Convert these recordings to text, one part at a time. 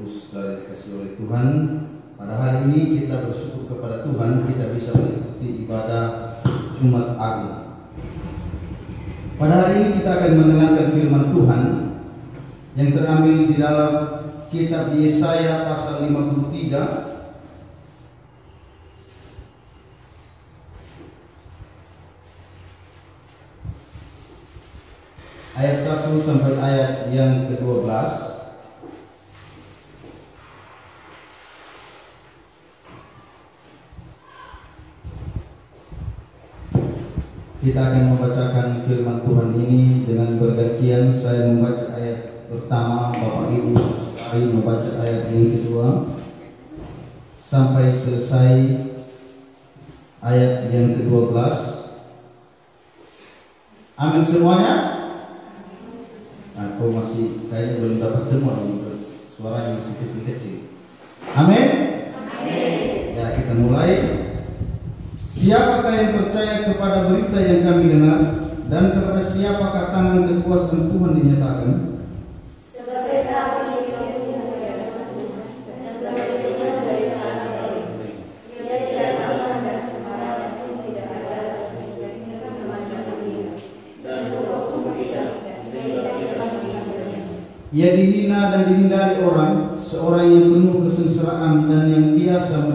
saudara dikasih oleh Tuhan, pada hari ini kita bersyukur kepada Tuhan kita bisa mengikuti ibadah Jumat Agung. Pada hari ini kita akan mendengarkan firman Tuhan yang terambil di dalam kitab Yesaya pasal 53 ayat 1 sampai ayat yang ke-12. Kita akan membacakan firman Tuhan ini dengan bergantian. Saya membaca ayat pertama, Bapak Ibu sekali membaca ayat yang kedua sampai selesai ayat yang ke-12. Amin semuanya. Aku masih kayaknya belum dapat semua, suaranya masih kecil-kecil. Amin. Ya, kita mulai. Siapakah yang percaya kepada berita yang kami dengar, dan kepada siapakah tangan kekuasaan Tuhan dinyatakan? Ia dihina dan dihindari orang, seorang yang penuh kesengsaraan dan yang biasa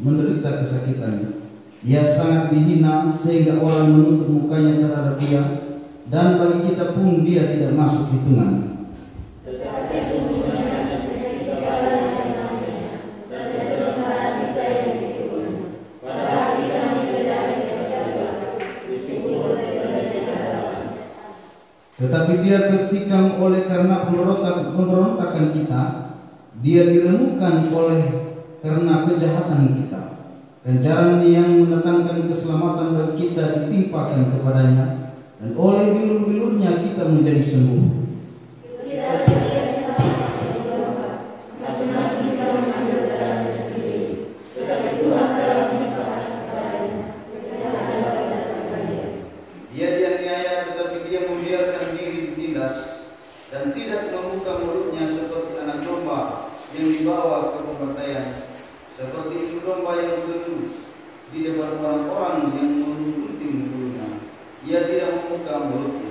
menderita kesakitan. Ia sangat dihina sehingga orang menutup mukanya terhadap dia, dan bagi kita pun dia tidak masuk hitungan. Tetapi dia tertikam oleh karena pemberontakan kita, dia diremukkan oleh karena kejahatan kita. Ganjaran yang mendatangkan keselamatan bagi kita ditimpakan kepadanya, dan oleh bilur-bilurnya kita menjadi sembuh. Dia dianiaya tetapi dia membiarkan diri ditindas, dan tidak membuka mulutnya seperti anak domba yang dibawa ke pembantaian, seperti ibu domba yang teduh di depan orang-orang yang menggunting bulunya. Ia tidak membuka mulutnya.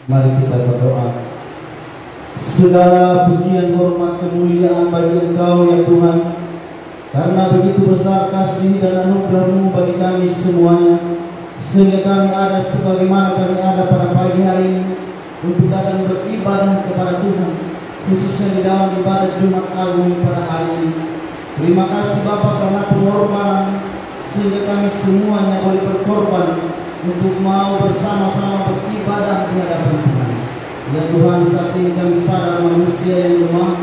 Mari kita berdoa. Segala pujian, hormat, kemuliaan bagi Engkau ya Tuhan, karena begitu besar kasih dan anugerah-Mu bagi kami semuanya, sehingga kami ada sebagaimana kami ada pada pagi hari ini untuk datang beribadah kepada Tuhan, khususnya di dalam ibadah Jumat Agung pada hari ini. Terima kasih Bapa karena pengorbanan, sehingga kami semuanya boleh berkorban untuk mau bersama-sama beribadah di hadapan Tuhan. Ya Tuhan, saat ini kami sadar manusia yang lemah,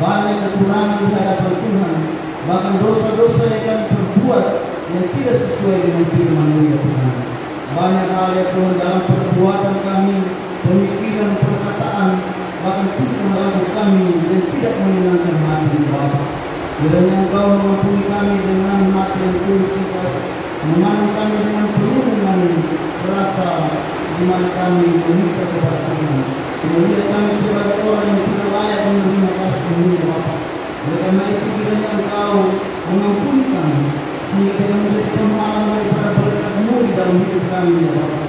banyak kekurangan di hadapan Tuhan, bahkan dosa-dosa yang kami perbuat yang tidak sesuai dengan firman-Mu ya Tuhan. Banyak hal ya Tuhan dalam perbuatan kami, pemikiran, perkataan, bahkan tingkah kami yang tidak menyenangkan hati Bapa. Kiranya Engkau mengampuni kami dengan hati yang tulus ikhlas, memandu kami dengan perlindungan rasa di mana kami meminta kepada Tuhan. Melihat kami sebagai orang yang tidak layak menerima kasih-Mu ya Bapa. Oleh karena itu kiranya Engkau mengampuni kami, sehingga kita menjadi pemahaman daripada berkat-Mu di dalam hidup kami ya Bapa.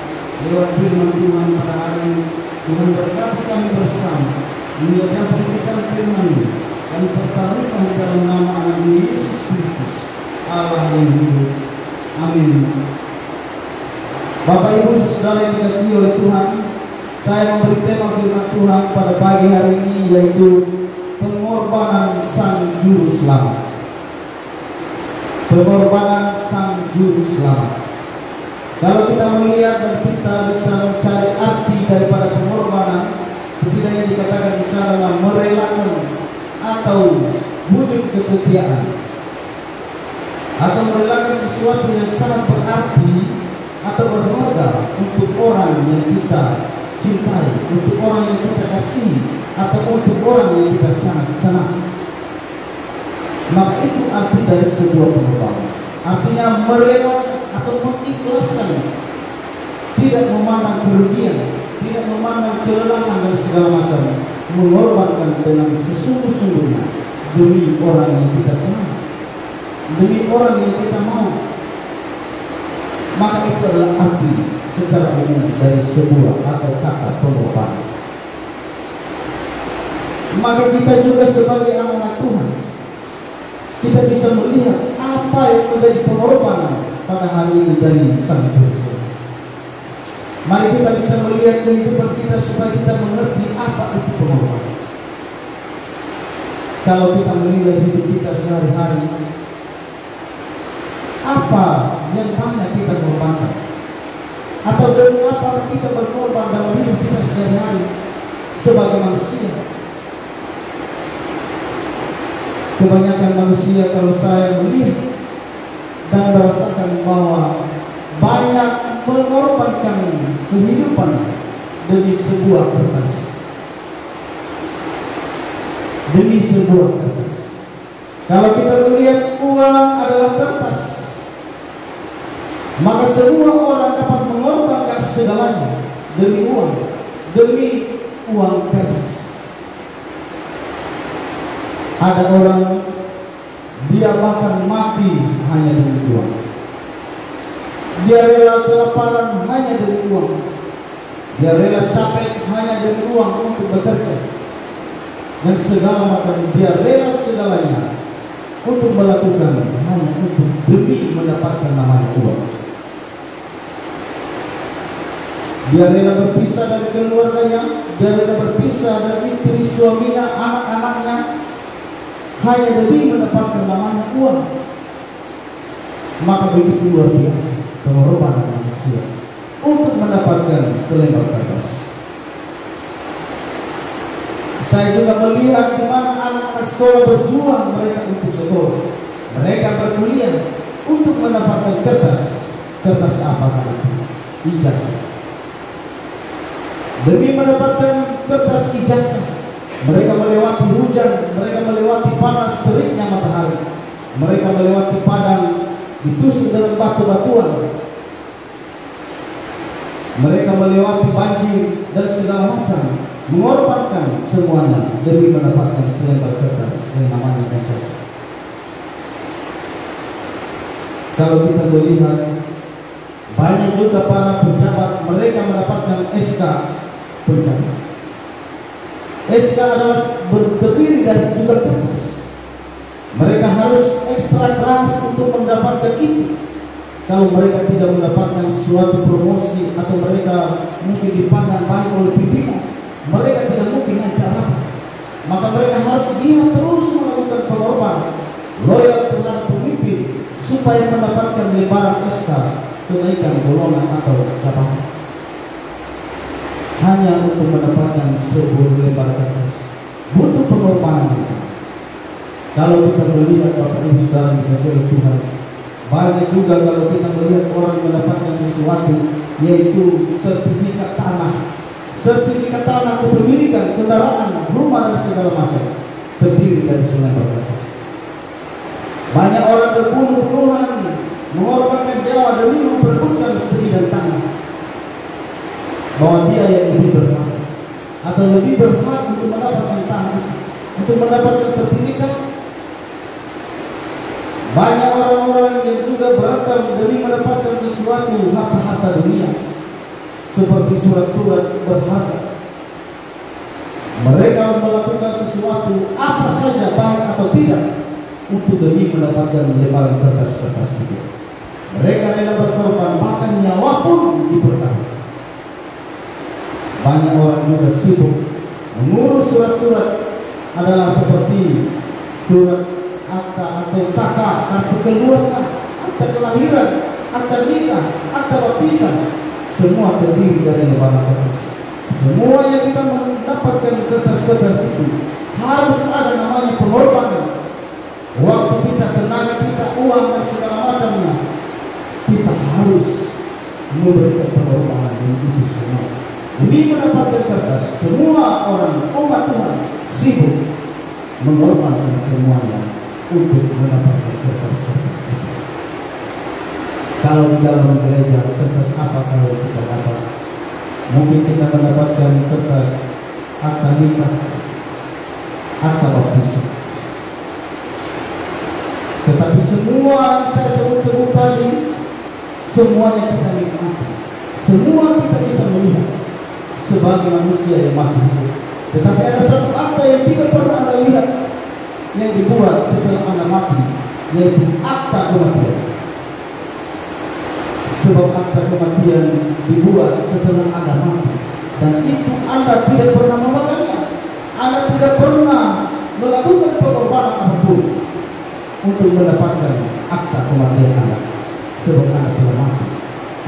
Lewat firman Tuhan pada hari ini, Tuhan berkati kami bersama. Mengingatkan pemberitaan firman-Mu, kami pertaruhkan di dalam nama Anak-Mu Yesus Kristus, Allah yang hidup. Amin. Bapak Ibu saudara yang dikasihi oleh Tuhan, saya memberi tema firman Tuhan pada pagi hari ini, yaitu pengorbanan Sang Juru Selamat. Pengorbanan Sang Juru Selamat. Kalau kita melihat dan kita bisa mencari arti daripada pengorbanan, setidaknya dikatakan di sana adalah merelakan atau wujud kesetiaan, atau merelakan sesuatu yang sangat berarti atau berharga untuk orang yang kita cintai, untuk orang yang kita kasihi, atau untuk orang yang kita sangat senang. Maka itu arti dari sebuah pengorbanan. Artinya merelakan atau mengikhlaskan, tidak memandang kerugian, tidak memandang kelelahan dan segala macam, mengorbankan dengan sesungguh-sungguhnya demi orang yang kita senang, demi orang yang kita mau. Maka itu adalah arti secara umum dari sebuah atau kata pengorbanan. Maka kita juga sebagai anak Tuhan, kita bisa melihat apa yang menjadi pengorbanan pada hari ini dari Sang Juru. Mari kita bisa melihat kehidupan kita supaya kita mengerti apa itu pengorbanan. Kalau kita menilai hidup kita sehari-hari, apa yang banyak kita korbankan? Atau dari apa kita berkorban dalam hidup kita sehari-hari sebagai manusia? Kebanyakan manusia, kalau saya melihat dan merasakan bahwa banyak mengorbankan kehidupan demi sebuah kertas, demi sebuah kertas. Kalau kita melihat uang adalah kertas, maka semua orang dapat mengorbankan segalanya demi uang kertas. Ada orang dia bahkan mati hanya demi uang. Dia rela kelaparan hanya demi uang. Dia rela capek hanya demi uang untuk bekerja. Dan segala macam dia rela segalanya untuk melakukan hanya untuk demi mendapatkan namanya uang. Dia rela berpisah dari keluarganya, dia rela berpisah dari istri suaminya, anak-anaknya, hanya demi mendapatkan namanya uang. Maka begitu luar biasa pengorbanan manusia untuk mendapatkan selembar kertas. Saya juga melihat di mana anak-anak sekolah berjuang mereka untuk sekolah, mereka berkuliah untuk mendapatkan kertas. Kertas apa itu? Ijazah. Demi mendapatkan kertas ijazah, mereka melewati hujan, mereka melewati panas teriknya matahari, mereka melewati padang ditusuk dengan batu-batuan, mereka melewati banjir dan segala macam, mengorbankan semuanya demi mendapatkan selembar kertas yang namanya ijazah. Kalau kita melihat banyak juga para pejabat, mereka mendapatkan SK pejabat. SK adalah terdiri dari juga kertas. Mereka harus ekstra keras untuk mendapatkan itu. Kalau mereka tidak mendapatkan suatu promosi atau mereka mungkin dipandang baik oleh pimpinan, mereka tidak mungkin naik jabatan. Maka mereka harus giat terus melakukan pengorbanan, loyal terhadap pemimpin supaya mendapatkan lembaran SK kenaikan golongan atau jabatan. Hanya untuk mendapatkan sebuah lembar kertas butuh pengorbanan. Kalau kita melihat Bapak Ibu Saudara dikasihi oleh Tuhan, banyak juga kalau kita melihat orang mendapatkan sesuatu, yaitu sertifikat tanah, kepemilikan, kendaraan, rumah dan segala macam, terdiri dari selembar kertas. Banyak orang berbunuh-bunuhan, mengorbankan nyawa demi memperebutkan sebidang tanah, bahwa dia yang lebih berhak atau lebih berhak untuk mendapatkan tanah, untuk mendapatkan sertifikat. Banyak orang-orang yang juga berangkat demi mendapatkan sesuatu harta-harta dunia, seperti surat-surat berharga. Mereka melakukan sesuatu apa saja baik atau tidak untuk demi mendapatkan lembaran kertas-kertas itu. Mereka rela berkorban, bahkan nyawa pun dipertaruhkan. Banyak orang juga sibuk mengurus surat-surat, adalah seperti surat akta atau kartu keluarga, akta kelahiran, akta nikah, akta warisan, semua terdiri dari lembaran kertas. Semua yang kita mendapatkan kertas-kertas itu harus ada namanya pengorbanan. Waktu kita, tenaga kita, uang dan segala macamnya, kita harus memberikan pengorbanan untuk itu semua. Demi mendapatkan kertas, semua orang umat Tuhan sibuk mengorbankan semuanya untuk mendapatkan kertas. Kalau di dalam gereja, kertas apa kalau kita dapat? Mungkin kita mendapatkan kertas akta nikah, akta baptisan. Tetapi semua saya sebut tadi, semuanya kita nikmati, semua kita bisa melihat sebagai manusia yang masih hidup. Tetapi ada satu akta yang tidak pernah Anda lihat, yang dibuat setelah Anda mati, yaitu akta kematian. Sebab akta kematian dibuat setelah Anda mati, dan itu Anda tidak pernah memegangnya. Anda tidak pernah melakukan pengorbanan apapun untuk mendapatkan akta kematian Anda, sebab Anda telah mati.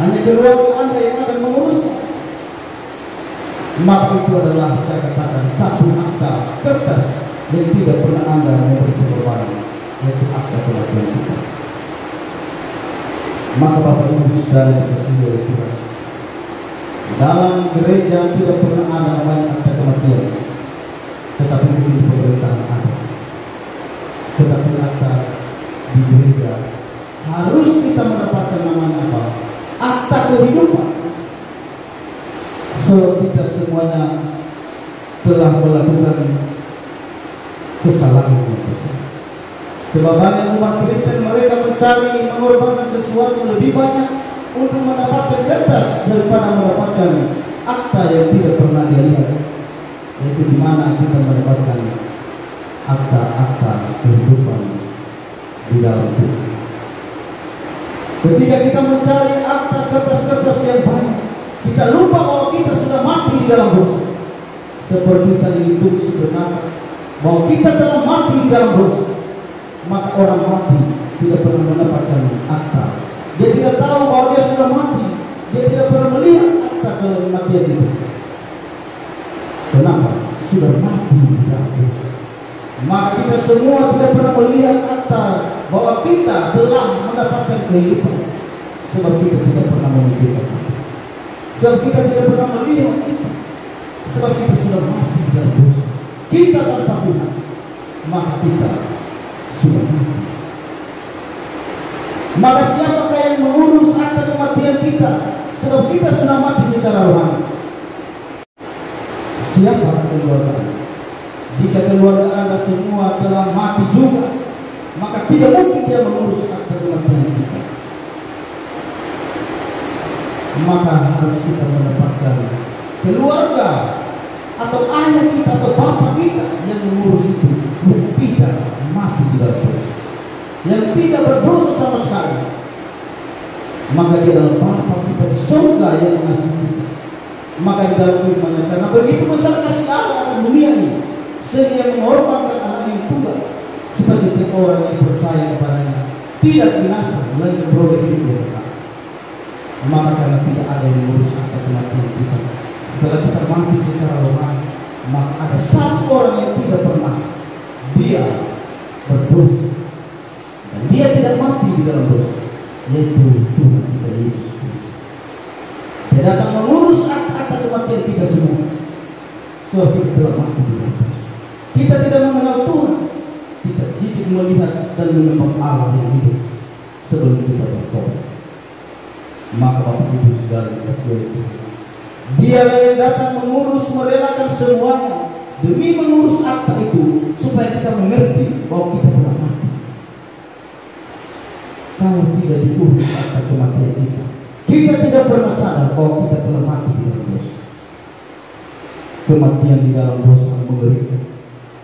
Hanya keluarga Anda yang akan mengurusnya. Maka itu adalah, saya katakan, satu akta kertas yang tidak pernah Anda memberi pengorbanan, yaitu akta kematian kita. Maka Bapak Ibu Saudara dikasihi oleh Tuhan, dalam gereja tidak pernah ada namanya akta kematian, tetapi di pemerintahan ada. Tetapi akta di gereja harus kita mendapatkan namanya apa? Akta kehidupan. Sebab kita semuanya telah melakukan kesalahan yang besar. Sebab banyak umat Kristen mereka mencari mengorbankan sesuatu lebih banyak untuk mendapatkan kertas daripada mendapatkan akta yang tidak pernah dia lihat, yaitu di mana kita mendapatkan akta-akta kehidupan di dalam Tuhan. Ketika kita mencari akta kertas-kertas yang banyak, kita lupa bahwa kita sudah mati di dalam dosa. Seperti tadi ditulis sebenarnya bahwa kita telah mati di dalam dosa. Maka orang mati tidak pernah mendapatkan akta. Dia tidak tahu bahwa dia sudah mati. Dia tidak pernah melihat akta kematian itu. Kenapa? Sudah mati di dalam dosa. Maka kita semua tidak pernah melihat akta bahwa kita telah mendapatkan kehidupan. Sebab kita tidak pernah memikirkan itu. Sebab kita tidak pernah melihat itu. Sebab kita sudah mati di dalam dosa. Kita tanpa Tuhan, maka kita sudah mati. Maka siapakah yang mengurus akta kematian kita? Sebab kita sudah mati secara rohani. Siapa keluarga Anda? Jika keluarga Anda semua telah mati juga, maka tidak mungkin dia mengurus akta kematian kita. Maka harus kita mendapatkan keluarga atau ayah kita atau bapak kita yang mengurus itu, yang tidak mati di dalam dosa, yang tidak berdosa sama sekali. Maka di dalam Bapa kita di surga yang mengasihi kita. Maka di dalam firman-Nya, karena begitu besar kasih Allah akan dunia ini, sehingga mengorbankan anak yang tunggal, supaya setiap orang yang percaya kepadanya tidak binasa, melainkan beroleh hidup yang kekal. Maka karena tidak ada yang mengurus akta kematian kita, setelah kita mati secara rohani, maka ada satu orang yang tidak pernah dia berdosa dan dia tidak mati di dalam dosa, yaitu Tuhan kita Yesus Kristus. Dia datang mengurus akta kematian kita semua, sebab kita telah mati di dalam dosa. Kita tidak mengenal Tuhan, kita jijik melihat dan menyembah Allah yang hidup sebelum kita bertobat. Maka Bapak Ibu Saudara dikasihi Tuhan, Dialah yang datang mengurus, merelakan semuanya demi mengurus akta itu, supaya kita mengerti bahwa kita telah mati. Kalau tidak diurus akta kematian kita, kita tidak pernah sadar bahwa kita telah mati di dalam dosa. Kematian di dalam dosa mengerikan.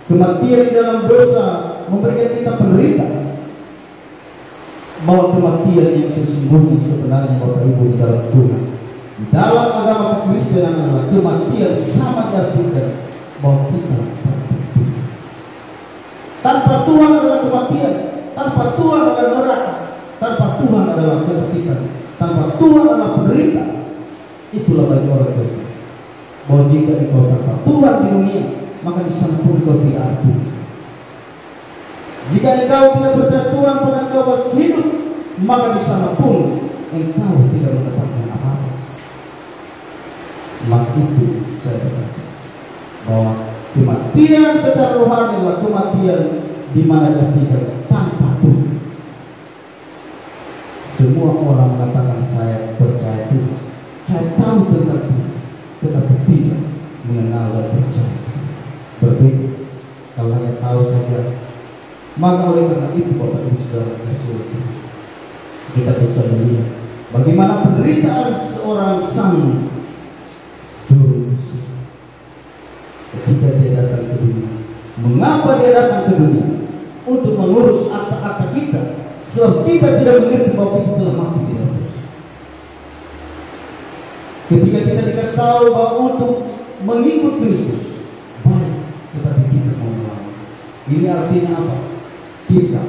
Kematian di dalam dosa memberikan kita penderitaan. Bahwa kematian yang sesungguhnya sebenarnya Bapak Ibu di dalam Tuhan, di dalam agama Kekristenan adalah kematian sama diartikan bahwa kita tanpa Tuhan adalah kematian, tanpa Tuhan adalah neraka, tanpa Tuhan adalah kesakitan, tanpa Tuhan adalah penderitaan. Itulah bagi orang Kristen, bahwa jika engkau tanpa Tuhan di dunia, maka di sana pun engkau tidak ada. Jika engkau tidak percaya Tuhan pada engkau masih hidup, maka di sana pun engkau tidak mendapatkan apa-apa. Maka itu saya berkata bahwa Kematian secara rohani adalah kematian di mana kita tanpa Tuhan. Semua orang mengatakan saya percaya Tuhan, saya tahu tentang Tuhan, tetapi tidak mengenal dan percaya. Berbeda. Kalau hanya tahu saja, maka oleh karena itu Bapak Ibu Saudara kasih kita bisa melihat bagaimana penderitaan seorang sang juru besi ketika dia datang ke dunia. Mengapa dia datang ke dunia? Untuk mengurus akta-akta kita, sebab kita tidak mengerti bahwa kita telah mati di dalam dosa. Ketika kita dikasih tahu bahwa untuk mengikut Kristus baik, tetapi kita mau melawan. Ini artinya apa? Kita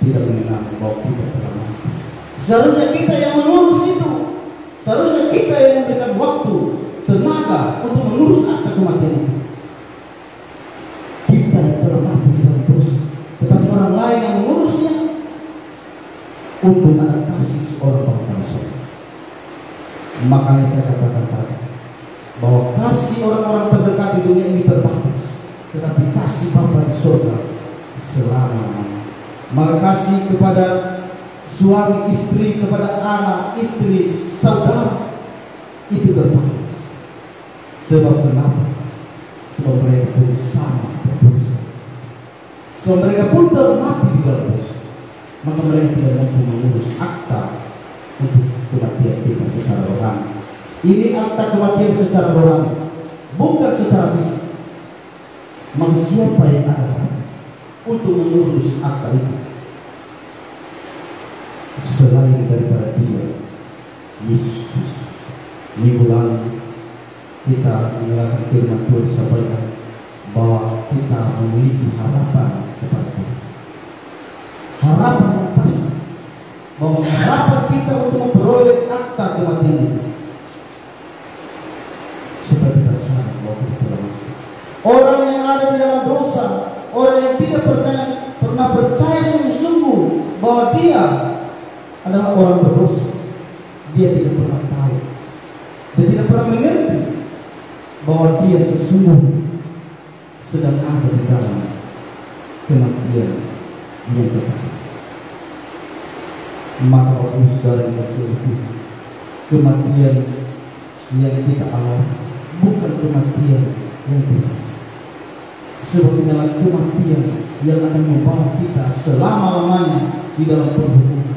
tidak mengenal bahwa kita telah mati. Seharusnya kita yang mengurus itu. Seharusnya kita yang memberikan waktu, tenaga untuk mengurus akta kematian itu. Kita yang telah mati di dalam dosa, tetapi orang lain yang mengurusnya untuk adaptasi seorang bangsa. Makanya saya katakan tadi bahwa kasih orang-orang terdekat di dunia ini terbatas, tetapi kasih Bapa di surga selama-lamanya. Maka kasih kepada suami istri, kepada anak istri, saudara itu terbatas. Sebab kenapa? Sebab mereka pun sama berdosa. Sebab mereka pun telah mati di dalam dosa. Maka mereka tidak mampu mengurus akta untuk kematian kita secara rohani. Ini akta kematian secara rohani, bukan secara fisik. Maka siapa yang ada untuk mengurus akta itu selain daripada Dia, Yesus Kristus? Minggu lalu kita mendengarkan firman Tuhan sampaikan bahwa kita memiliki harapan kepada Tuhan. Harapan yang pasti, bahwa harapan kita untuk memperoleh akta kematian itu supaya kita sadar bahwa kita telah mati. Orang yang ada di dalam dosa, orang yang tidak pernah percaya sungguh-sungguh bahwa dia adalah orang berdosa, dia tidak pernah tahu, dia tidak pernah mengerti bahwa dia sesungguhnya sedang ada di dalam kematian yang kekal. Maka waktu saudara dikasih itu, kematian yang kita alami bukan kematian yang biasa. Sebab inilah kematian yang akan membawa kita selama-lamanya di dalam perhukuman.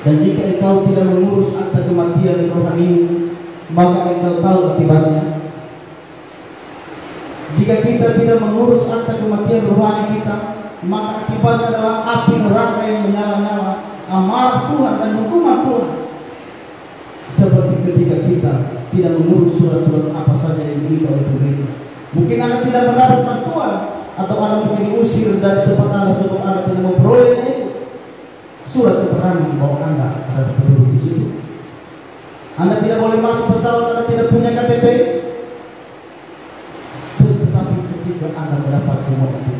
Dan jika engkau tidak mengurus akta kematian rohani ini, maka engkau tahu akibatnya. Jika kita tidak mengurus akta kematian rohani kita, maka akibatnya adalah api neraka yang menyala-nyala, amarah Tuhan dan hukuman Tuhan. Seperti ketika kita tidak mengurus surat-surat apa saja yang diminta oleh pemerintah. Mungkin Anda tidak mendapat bantuan, atau Anda mungkin diusir dari tempat Anda sebab Anda tidak memperolehnya itu. Surat keterangan bahwa Anda adalah penduduk di situ. Anda tidak boleh masuk pesawat, Anda tidak punya KTP. Tetapi ketika Anda mendapat semua itu,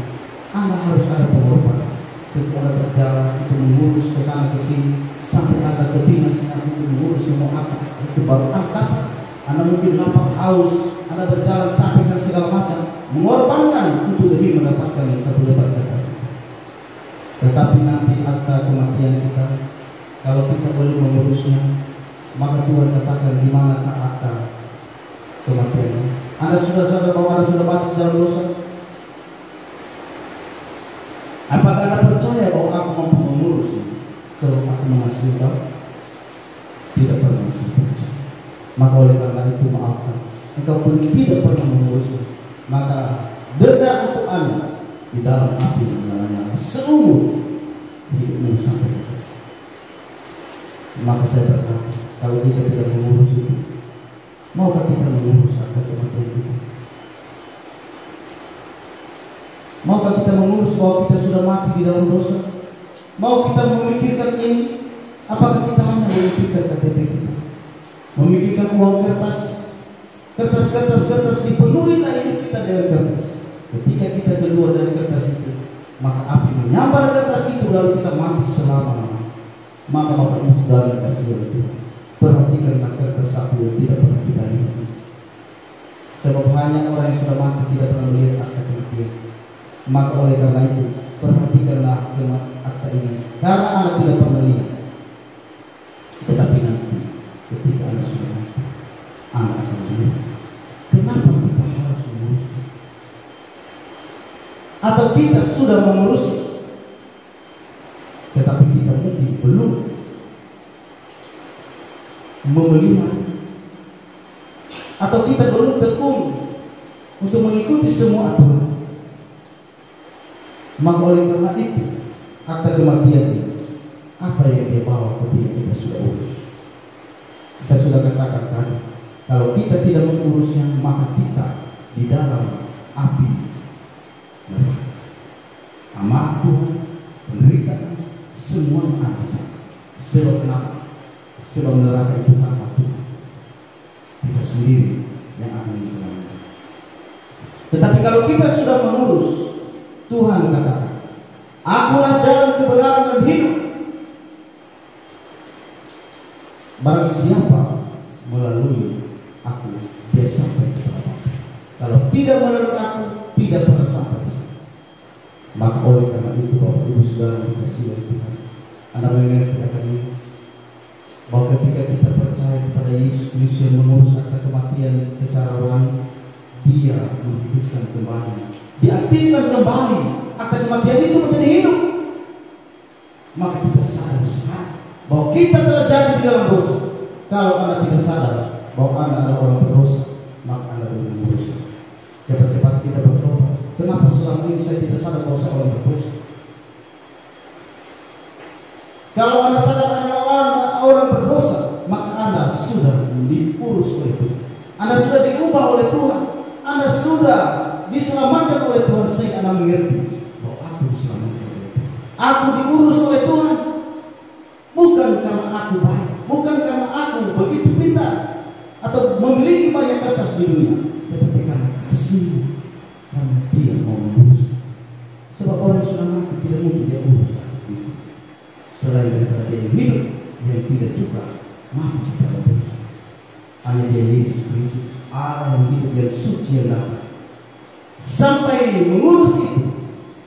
Anda harus ada pengorbanan. Ketika Anda berjalan untuk mengurus ke sana ke sini, sampai Anda ke dinas untuk mengurus semua apa itu baru Anda mungkin lapar haus, Anda berjalan capek dan segala macam, mengorbankan untuk demi mendapatkan satu lembar kertas. Tetapi nanti akta kematian kita, kalau kita boleh mengurusnya, maka Tuhan katakan di mana akta kematian. Anda sudah sadar bahwa Anda sudah mati dalam dosa? Apakah Anda percaya bahwa aku mampu mengurusnya sebab aku menghasilkan? Tidak pernah percaya. Maka oleh karena itu maafkan. Engkau pun tidak pernah mengurusnya. Maka denda untuk Anda di dalam api yang menyala-nyala seumur hidupmu sampai detik. Maka saya berkata, kalau kita tidak mengurus itu, maukah kita mengurus akta kematian kita? Maukah kita mengurus bahwa kita sudah mati di dalam dosa? Mau kita memikirkan ini? Apakah kita hanya memikirkan KTP kita? Memikirkan uang kertas dipenuhi hidup kita dengan kertas. Ketika kita keluar dari kertas itu, maka api menyambar kertas itu lalu kita mati selama-lamanya. Maka Bapak Ibu Saudara kasih itu, perhatikanlah kertas satu yang tidak pernah kita lihat. Sebab banyak orang yang sudah mati tidak pernah melihat akta kematian. Maka oleh karena itu perhatikanlah akta ini, karena Anda tidak pernah lihat. Tetapi nanti ketika Anda sudah mati, Anda akan melihat. Kenapa kita harus mengurusnya? Atau kita sudah mengurusnya, tetapi kita mungkin belum memelihara, atau kita belum tekun untuk mengikuti semua aturan. Maka oleh karena itu akta kematian ini, apa yang dia bawa ketika kita sudah urus? Saya sudah katakan tadi, kalau kita tidak mengurusnya, maka kita di dalam api neraka. Amat Tuhan, penderitaan, semuanya ada. Sebab kenapa? Sebab neraka itu tanpa Tuhan, kita sendiri yang akan menjalani. Tetapi kalau kita sudah mengurus, Tuhan katakan, akulah jalan kebenaran dan hidup. Barang siapa melalui aku, dia sampai ke Bapa. Kalau tidak melalui aku, tidak pernah sampai ke sana. Maka oleh karena itu Bapak Ibu Saudara dikasihi oleh Tuhan, Anda mengerti akan ini, bahwa ketika kita percaya kepada Yesus Kristus yang mengurus akta kematian secara rohani, Dia menghidupkan kembali, diaktifkan kembali akta kematian itu menjadi hidup. Maka kita sadar bahwa kita telah jadi di dalam dosa. Kalau Anda tidak sadar bahwa Anda adalah orang berdosa, maka Anda belum mengurus. Cepat-cepat kita bertobat. Kenapa selama ini saya tidak sadar bahwa saya orang berdosa? Kalau Anda sadar Anda orang berdosa, maka Anda sudah diurus oleh Tuhan. Anda sudah diubah oleh Tuhan. Anda sudah diselamatkan oleh Tuhan, sehingga Anda mengerti bahwa aku diselamatkan oleh Tuhan. Aku diurus oleh Tuhan, bukan karena aku baik, bukan karena aku begitu pintar atau memiliki banyak kertas di dunia, tetapi karena kasih, karena Dia mau mengurus. Sebab orang sudah mati tidak mungkin dia urus. Selain daripada dia hidup, yang tidak juga mati dalam dosa. Hanya Dia Yesus Kristus, Allah yang hidup dan suci yang datang. Sampai mengurus itu,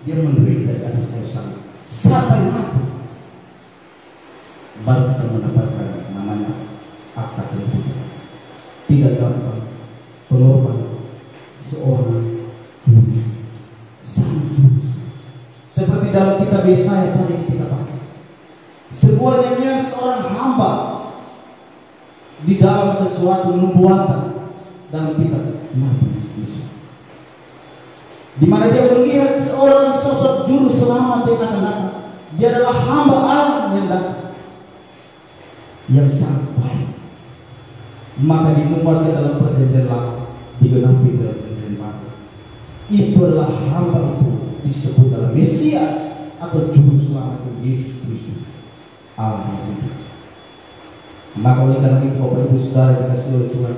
Dia menderita di atas kayu salib sampai mati. Baru kita mendapatkan namanya akta kematian. Tidak gampang pengorbanan seorang juru, sang juru. Seperti dalam kitab Yesaya tadi kita baca, sebuah nyanyian seorang hamba di dalam sesuatu nubuatan dalam kitab Nabi Yesaya, di mana dia melihat seorang sosok juru selamat yang akan datang. Dia adalah hamba Allah yang datang, yang sangat baik. Maka dinubuatkan dalam perjanjian lama, digenapi dalam perjanjian baru. Itu adalah hamba itu disebut dalam Mesias atau juru selamat Yesus Kristus, Allah yang hidup. Maka oleh karena itu Bapak Ibu Saudara dikasihi oleh Tuhan,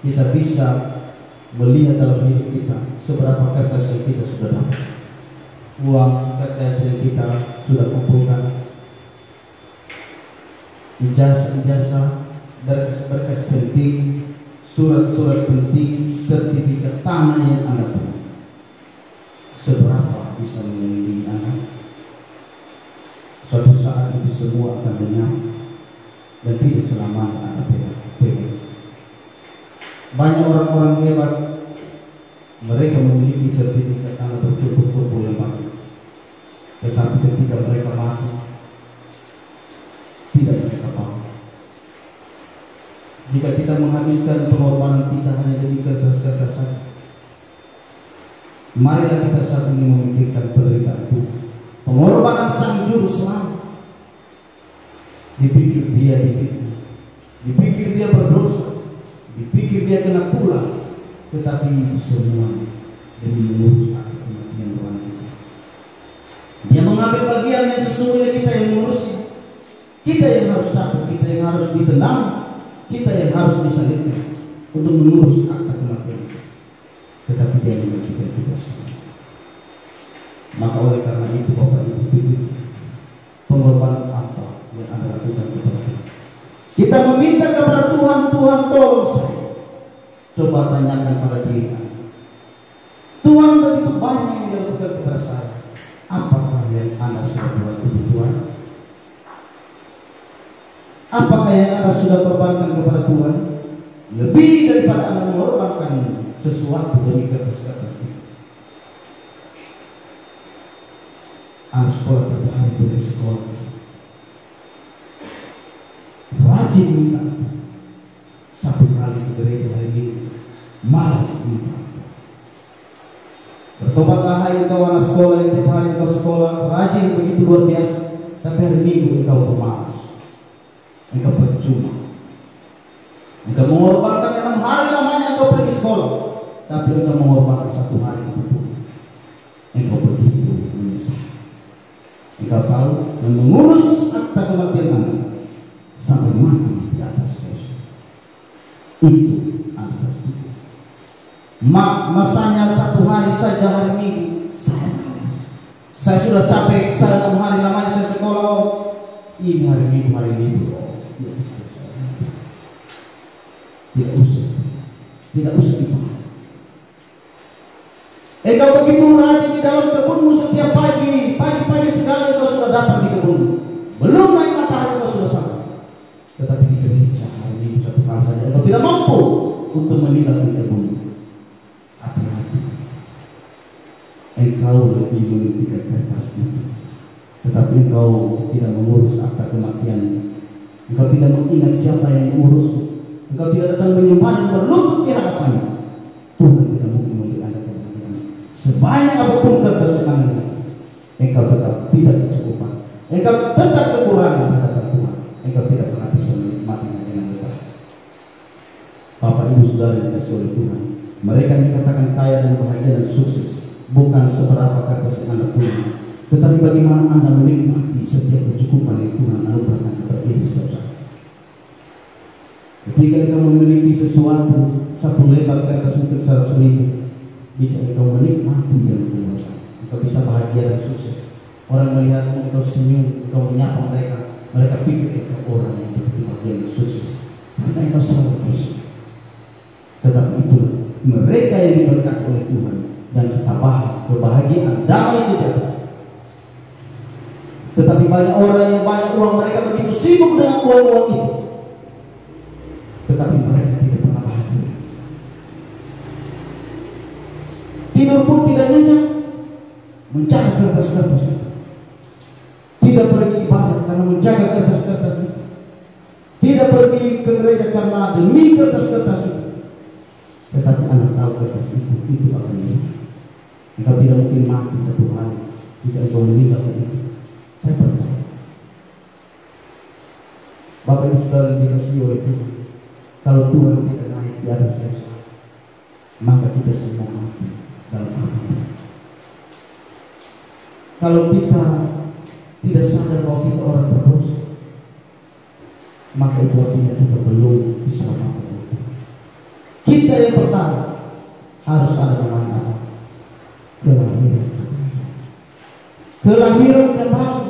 kita bisa melihat dalam hidup kita seberapa kertas yang kita sudah dapat, uang kertas yang kita sudah kumpulkan, ijazah-ijazah, berkas penting, surat-surat penting, sertifikat tanah yang Anda punya. Seberapa bisa melindungi Anda? Suatu saat itu semua akan lenyap dan tidak selamanya Anda pegang. Banyak orang-orang hebat, mereka memiliki sertifikat tanah bertumpuk-tumpuk yang banyak, tetapi ketika mereka mati, tidak mereka bawa. Jika kita menghabiskan pengorbanan kita hanya demi kertas-kertas saja, marilah kita saat ini memikirkan penderitaan Tuhan, pengorbanan sang juru selamat. Dipikir dia difitnah, dipikir dia berdosa, dipikir dia kena pula, tetapi itu semua demi mengurus akta kematian Tuhan kita. Dia mengambil bagian yang sesungguhnya kita yang mengurusnya. Kita yang harus takut, kita yang harus ditenang, kita yang harus disalibkan untuk mengurus akta kematian. Tetapi Dia mengertikan kita semua. Maka oleh karena itu Bapak Ibu pikir, pengorbanan apa yang Anda lakukan kepada Tuhan? Kita meminta kepada Tuhan, Tuhan tolong saya. Coba tanyakan pada diri Anda, Tuhan begitu banyak yang dia lakukan kepada saya. Apakah yang Anda sudah buat itu Tuhan? Apakah yang Anda sudah korbankan kepada Tuhan? Lebih daripada Anda mengorbankan sesuatu demi kertas-kertas itu. Anda sekolah berapa hari dari sekolah, rajin minta, satu kali ke gereja hari ini, malas minta. Bertobatlah hai engkau anak sekolah yang tiap hari engkau sekolah, rajin begitu luar biasa, tapi hari Minggu engkau pemalas, engkau percuma. Engkau mengorbankan 6 hari lamanya engkau pergi sekolah, tapi engkau mengorbankan 1 hari itu. Engkau begitu menyesal. Engkau tahu dan mengurus akta kematian Anda sampai mati di atas Yesus. Itu Anda harus pikir. Masanya 1 hari saja hari Minggu saya malas. Saya sudah capek, saya 6 hari lamanya saya sekolah. Ini hari Minggu. Tidak usah dipahami. Engkau begitu rajin di dalam kebunmu setiap pagi sekali engkau sudah datang di kebunmu. Belum naik matahari engkau sudah sampai. Tetapi di gereja hari Minggu 1 kali saja engkau tidak mampu untuk meninggalkan kebunmu. Hati-hati. Engkau lebih meninggikan kertas itu, tetapi engkau tidak mengurus akta kematian. Engkau tidak mengingat siapa yang mengurus. Engkau tidak datang menyembah dan berlutut di hadapannya. Tuhan tidak mungkin memberi Anda kebahagiaan. Sebanyak apapun kertas Anda, engkau tetap tidak kecukupan. Engkau tetap kekurangan di hadapan Tuhan. Engkau tidak pernah bisa menikmatinya dengan benar. Bapak Ibu Saudara yang dikasihi oleh Tuhan, mereka yang dikatakan kaya dan bahagia dan sukses bukan seberapa kertas yang Anda punya, tetapi bagaimana Anda menikmati setiap kecukupan yang Tuhan anugerahkan kepada diri saudara. Ketika engkau memiliki sesuatu, 1 lembar kertas untuk 100.000, bisa engkau menikmati yang keluarga. Engkau bisa bahagia dan sukses. Orang melihatmu, engkau senyum, engkau menyapa mereka pikir engkau orang yang begitu bahagia dan sukses. Karena engkau selalu bersyukur. Tetapi itulah mereka yang diberkati oleh Tuhan dan kebahagiaan, damai sejahtera. Tetapi banyak orang yang banyak uang, mereka begitu sibuk dengan uang itu, tetapi mereka tidak pernah bahagia. Tidur pun tidak nyenyak, menjaga kertas-kertas itu. Tidak pergi ibadah karena menjaga kertas-kertas itu. Tidak pergi ke gereja karena demi kertas-kertas itu. Tetapi Anda tahu kertas itu akan hilang. Engkau tidak mungkin mati 1 hari jika engkau meninggalkan itu. Saya percaya. Bapak Ibu Saudara yang dikasihi oleh Tuhan, kalau Tuhan tidak naik di atas Yesus, maka kita semua mati dalam api. Kalau kita tidak sadar bahwa kita orang berdosa, maka itu artinya kita belum diselamatkan. Kita yang pertama harus ada namanya kelahiran kembali.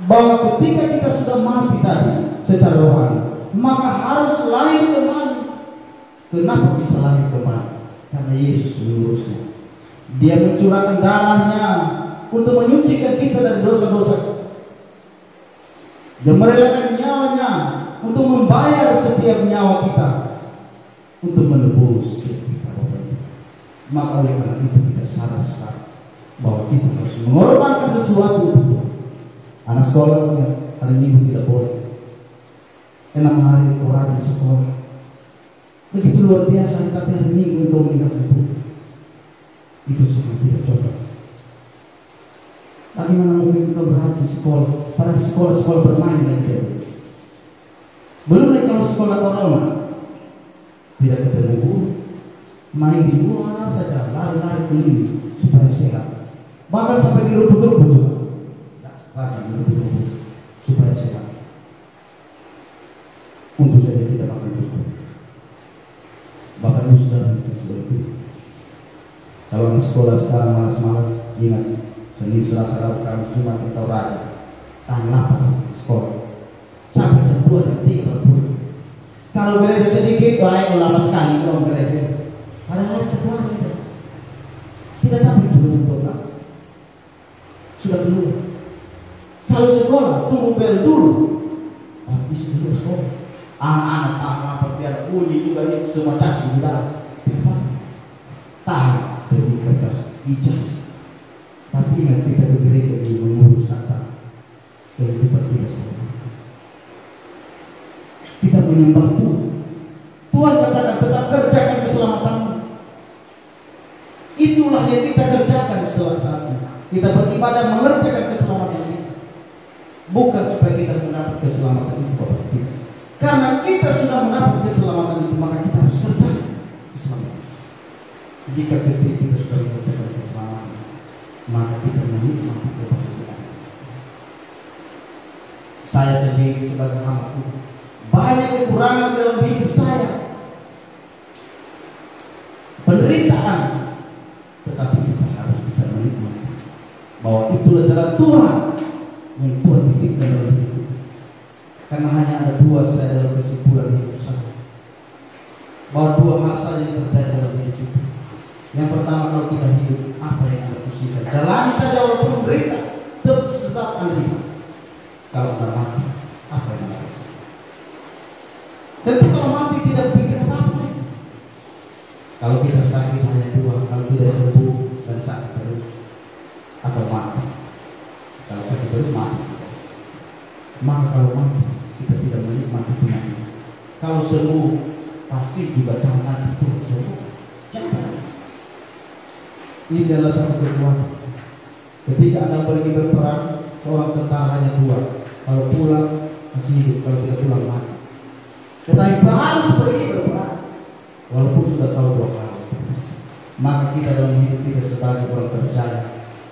Bahwa ketika kita sudah mati tadi secara rohani, maka harus lahir kembali. Kenapa bisa lahir kembali? Karena Yesus mengurusnya. Dia mencurahkan darahnya untuk menyucikan kita dari dosa-dosa. Dia merelakan nyawanya untuk membayar setiap nyawa kita, untuk menebus setiap kita. Maka oleh karena itu kita sadar sekali bahwa kita harus mengorbankan sesuatu. Anak sekolah hari Minggu tidak boleh. 6 hari kau rajin sekolah, begitu luar biasa, tapi hari Minggu kau meninggalkan itu sangat tidak cocok. Bagaimana mungkin kita berhati sekolah, pada sekolah bermain dan dia. Belum lagi kalau sekolah corona, tidak ketemu guru, main di luar saja, lari-lari keliling supaya sehat. Bahkan sampai di rumput-rumput juga, lari di rumput-rumput supaya sehat. Untuk saja tidak makan rumput. Bahkan itu sudah seperti itu. Kalau di sekolah sekarang malas-malas, ingat Senin, Selasa, Rabu, Kamis, Jumat kita rajin. Tahan lapar sekolah sampai jam 2 jam 3 baru pulang. Kalau gereja sedikit, baik lama sekali kalau gereja. Padahal sekolah itu 2012 sudah keluar. Kalau sekolah tunggu bel dulu, habis dulu sekolah. Anak-anak tahu apa biar uji juga itu semua caci di dalam. Tahu dari kertas ijazah. Tapi ingat kita di gereja ini mengurus apa kehidupan kita sendiri. Kita menyembah Tuhan. Tuhan katakan tetap kerjakan keselamatanmu. Itulah yang kita kerjakan selama kita beribadah mengerjakan keselamatan kita. Bukan supaya kita mendapat keselamatan itu Bapak kita. Karena kita sudah mendapat keselamatan itu, maka kita harus kerjakan keselamatan. Jika kita sudah mengerjakan keselamatan, maka kita menikmati kebahagiaan. Saya sendiri sebagai hamba Tuhan, banyak kekurangan dalam hidup saya, penderitaan, tetapi kita harus bisa menikmati bahwa itulah jalan Tuhan yang Tuhan titipkan dalam hidup. Karena hanya ada dua saya dalam kesimpulan hidup saya, bahwa dua hal saja yang terjadi dalam hidup itu. Yang pertama, kalau kita hidup, apa yang Anda pusingkan, jalani saja walaupun menderita, tetap Anda hidup. Kalau Anda mati, apa yang Anda rasakan? Tentu kalau mati tidak pikir apa-apa. Kalau kita sakit hanya dua, kalau tidak sembuh dan sakit terus, atau mati. Kalau sakit terus mati. Maka kalau mati, kita tidak menikmati penyakit. Kalau sembuh, pasti juga jangan itu sembuh. Jangan. Ini adalah satu kekuatan. Ketika Anda pergi berperang, seorang tentara hanya dua. Kalau pulang masih hidup, kalau tidak pulang mati. Tetapi harus pergi berperang, walaupun sudah tahu dua kali. Maka kita dalam hidup kita sebagai orang percaya,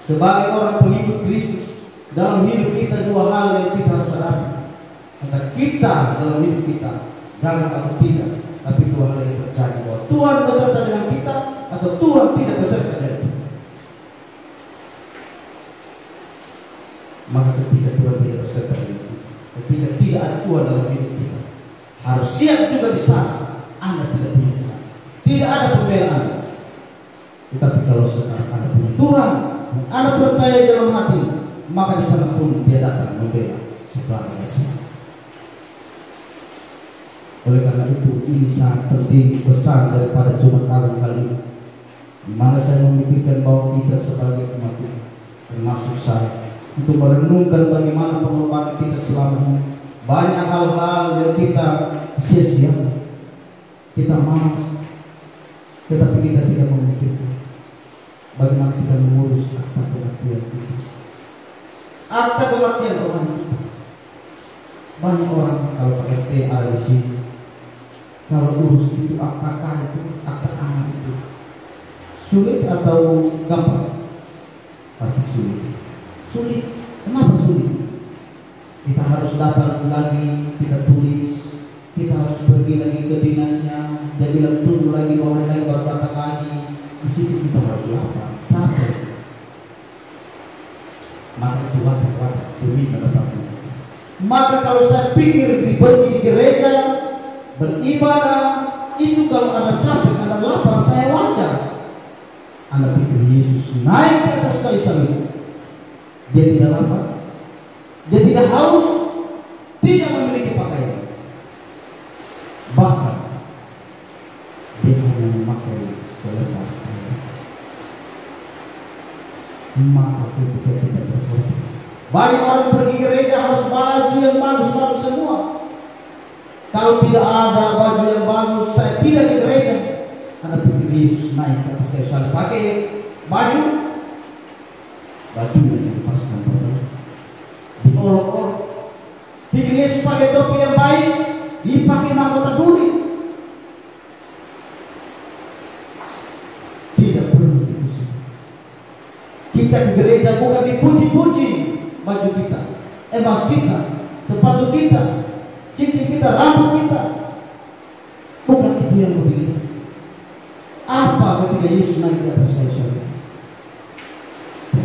sebagai orang pengikut Kristus, dalam hidup kita dua hal yang kita harus hadapi. Entah kita dalam hidup kita gagal atau tidak, tapi dua hal yang terjadi, bahwa Tuhan beserta dengan kita atau Tuhan tidak beserta dengan kita. Maka ketika Tuhan tidak beserta dengan kita, ketika tidak ada Tuhan dalam hidup kita, harus siap juga di sana. Anda tidak punya Tuhan, tidak ada pembelaan. Tetapi kalau sekarang Anda punya Tuhan, Anda percaya dalam hati, maka di sana pun Dia datang membela segala sesuatu. Oleh karena itu, ini sangat penting pesan daripada Jumat Agung kali ini, di mana saya memikirkan bahwa kita sebagai umat Tuhan, termasuk saya, untuk merenungkan bagaimana pengorbanan kita selama ini. Banyak hal-hal yang kita sia-sia, kita malas, tetapi kita tidak memikirkan bagaimana kita mengurus akta kematian kita. Akta kematian orang kita. Banyak orang kalau pakai T ada di sini. Kalau urus itu akta itu, akta anak itu sulit atau gampang? Pasti sulit. Sulit. Kenapa sulit? Kita harus datang lagi, kita tulis, kita harus pergi lagi ke dinasnya, jadi tunggu lagi, bawa lagi, baru datang lagi. Di situ kita harus lapar, capek. Maka itu wajar demi mendapatkan. Maka kalau saya pikir pergi di gereja, beribadah, itu kalau Anda capek, Anda lapar, saya wajar. Anda pikir Yesus naik ke atas kayu salib, Dia tidak lapar, Dia tidak haus, tidak memiliki pakaian. Bahkan Dia hanya memakai selepas pakaian. Maka ketika kita berkorban, banyak orang pergi gereja harus baju yang bagus-bagus semua. Kalau tidak ada baju yang bagus, saya tidak ke gereja. Anda pikir Yesus naik ke atas kayu salib pakai baju yang dipaskan pada diolok-olok. Pikir Yesus pakai topi yang baik, dipakai mahkota duri. Tidak perlu dipuji. Kita ke gereja bukan dipuji-puji baju kita, emas kita, sepatu kita, cincin kita, rambut kita. Bukan itu yang berbeda. Apa ketika Yesus naik ke atas kayu salib?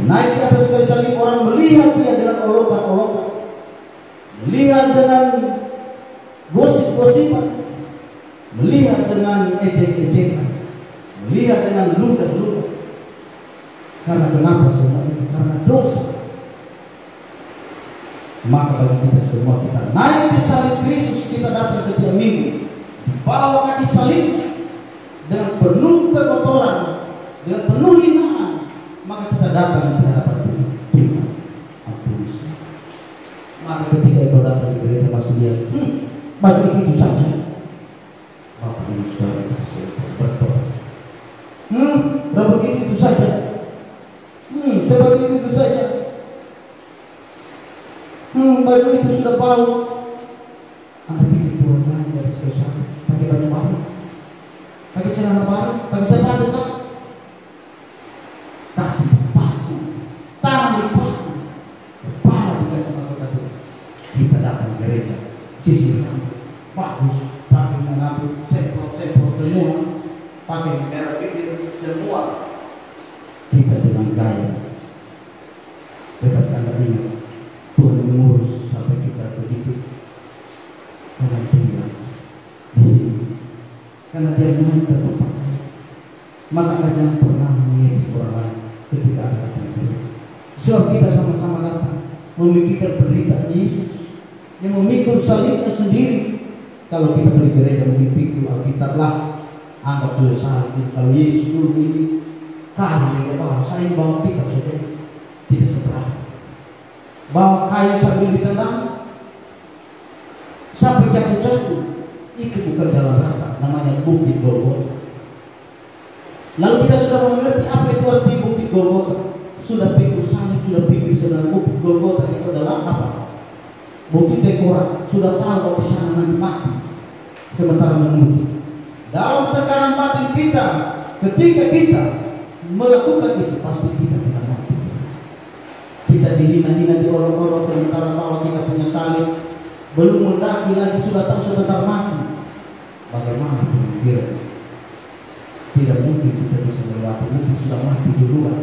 Naik ke atas kayu salib, orang melihat Dia dengan olokan-olokan, melihat dengan gosip-gosipan, melihat dengan ejek-ejekan, melihat dengan ludah-ludah. Karena kenapa semua itu? Karena dosa. Maka bagi kita semua, kita naik di salib Kristus, kita datang setiap minggu, dibawa kaki salibnya dengan penuh kekotoran, dengan penuh hinaan, maka kita datang di hadapan Tuhan. Ampun. Maka ketika itu datang di gereja masuk dia, bagi itu saja. Bapak Ibu Saudara bertobat. Begitu itu saja. Seperti itu saja. Baju itu sudah bau. Anda pikir Tuhan lain dari dosa? Pakai baju baru, pakai celana baru, pakai sepatu tak? Tapi paku, tangan dipaku, kepala dikasih pakai Tuhan. Kita datang ke gereja, sisir bagus, pakai mengaku semprot semua, pakai merah pikir semua. Kita dengan gaya. Tetap Anda ingat, Tuhan mengurus sampai kita begitu. Karena dia, karena dia main terpakai. Maka jangan pernah mengejek orang lain ketika ada datang. Sebab kita sama-sama datang memikirkan penderitaan Yesus yang memikul salibnya sendiri. Kalau kita pergi gereja mungkin pikir Alkitab lah, anggap sudah salib. Kalau Yesus dulu ini kali ya bawa saya bawa pickup saja tidak seberapa. Bawa kayu sambil ditendang sampai jatuh-jatuh, itu bukan jalan rata, namanya bukit Golgota. Lalu kita sudah mengerti apa itu arti bukit Golgota. Sudah pikir salib, sudah pikir sedang bukit Golgota itu adalah apa? Bukit dekorat. Sudah tahu kalau di sana nanti mati sementara memuji. Dalam tekanan batin kita, ketika kita melakukan itu, pasti kita tidak mati. Kita dihina-hina di orang-orang sementara bahwa kita punya salib, belum mendaki lagi sudah tahu sebentar mati. Bagaimana kira? Tidak mungkin kita bisa melewati, mungkin sudah mati duluan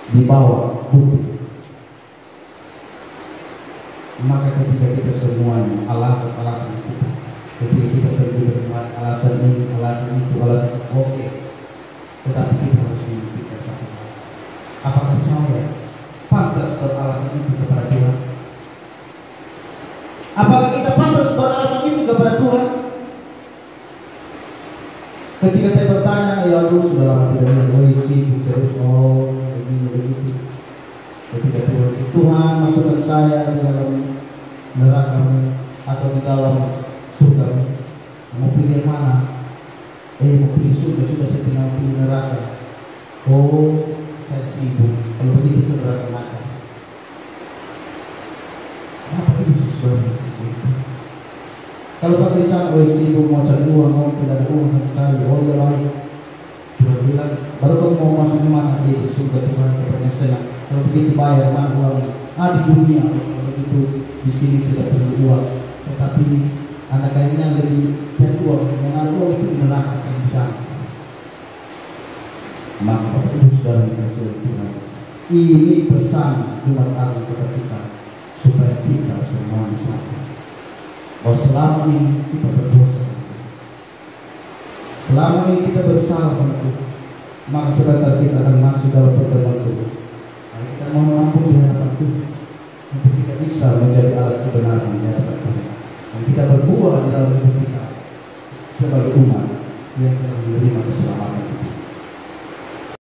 di bawah bukit. Maka ketika kita semuanya alasan-alasan kita, ketika kita terlibat alasan ini, alasan itu, alasan oke. Tetapi kita harus memikirkan satu hal. Apakah saya pantas beralasan itu kepada Tuhan? Apakah kita pantas beralasan itu kepada Tuhan? Ketika saya bertanya, ya Allah sudah lama tidak lihat sibuk terus, begini begitu. Ketika Tuhan masukkan saya di dalam neraka atau di dalam surga, mau pilih yang mana? Mau pilih surga, sudah saya tinggal pilih neraka. Saya sibuk. Kalau begitu itu neraka. Apa Yesus berarti? Kalau sampai di sana, sibuk mau cari uang, mau tidak ada uang sama sekali, dia lain. Tuhan bilang, baru kamu mau masuk ke mana? Di surga Tuhan, kepada senang. Kalau begitu bayar, mana uang? Di dunia. Kalau begitu di sini tidak perlu uang. Tetapi Anda kayaknya lebih cari uang, yang ada uang itu di neraka di sana. Maka Bapak Ibu Saudara dikasihi Tuhan, ini pesan Jumat Agung kepada kita supaya kita semua sadar bahwa selama ini kita berdosa, selama ini kita bersalah sama Tuhan, maka sebentar kita akan masuk dalam pertemuan Tuhan. Kita mau mengampuni di hadapan Tuhan untuk kita bisa menjadi alat kebenaran di hadapan Tuhan, dan kita berbuah di dalam hidup kita sebagai umat yang telah menerima keselamatan.